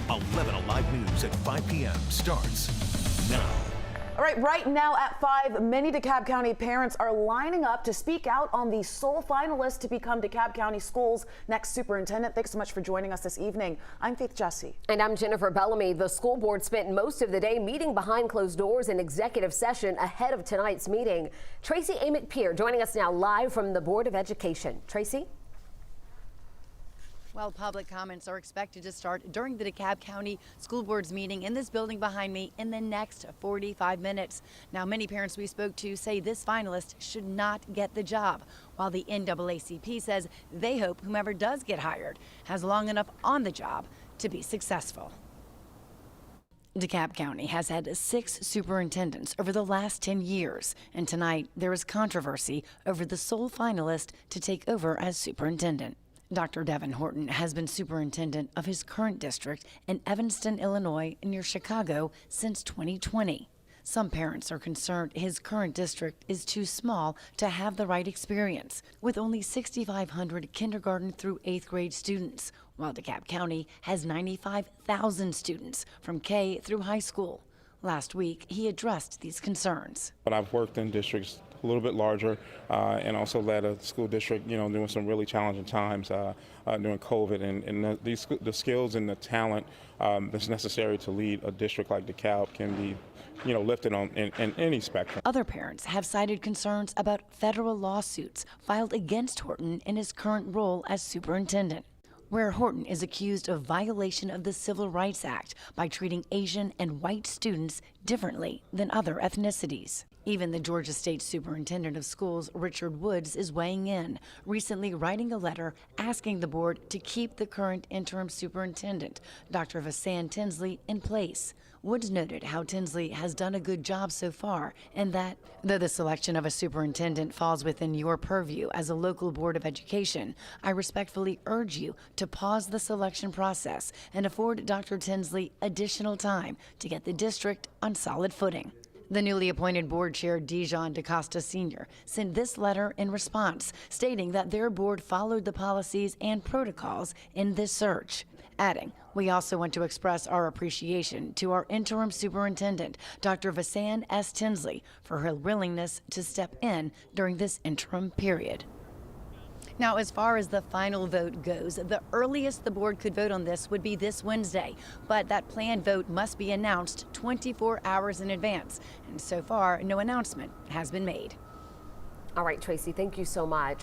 11 Alive News at 5 p.m. starts now. All right now at 5, many DeKalb County parents are lining up to speak out on the sole finalist to become DeKalb County Schools' next superintendent. Thanks so much for joining us this evening. I'm Faith Jesse. And I'm Jennifer Bellamy. The school board spent most of the day meeting behind closed doors in executive session ahead of tonight's meeting. Tracy Amick-Peer joining us now live from the Board of Education. Tracy? Well, public comments are expected to start during the DeKalb County School Board's meeting in this building behind me in the next 45 minutes. Now, many parents we spoke to say this finalist should not get the job, while the NAACP says they hope whomever does get hired has long enough on the job to be successful. DeKalb County has had 6 superintendents over the last 10 years, and tonight there is controversy over the sole finalist to take over as superintendent. Dr. Devin Horton has been superintendent of his current district in Evanston, Illinois, near Chicago since 2020. Some parents are concerned his current district is too small to have the right experience, with only 6,500 kindergarten through 8th grade students, while DeKalb County has 95,000 students from K through high school. Last week, he addressed these concerns. But I've worked in districts a little bit larger and also led a school district, during some really challenging times during COVID. And the skills and the talent that's necessary to lead a district like DeKalb can be, lifted on in any spectrum. Other parents have cited concerns about federal lawsuits filed against Horton in his current role as superintendent, where Horton is accused of violation of the Civil Rights Act by treating Asian and white students differently than other ethnicities. Even the Georgia State Superintendent of Schools, Richard Woods, is weighing in, recently writing a letter asking the board to keep the current interim superintendent, Dr. Vasan Tinsley, in place. Woods noted how Tinsley has done a good job so far, and that, though the selection of a superintendent falls within your purview as a local board of education, I respectfully urge you to pause the selection process and afford Dr. Tinsley additional time to get the district on solid footing. The newly appointed board chair, Dijon DaCosta Sr., sent this letter in response, stating that their board followed the policies and protocols in this search, adding, "We also want to express our appreciation to our interim superintendent, Dr. Vasan S. Tinsley, for her willingness to step in during this interim period." Now, as far as the final vote goes, the earliest the board could vote on this would be this Wednesday, but that planned vote must be announced 24 hours in advance, and so far, no announcement has been made. All right, Tracy, thank you so much.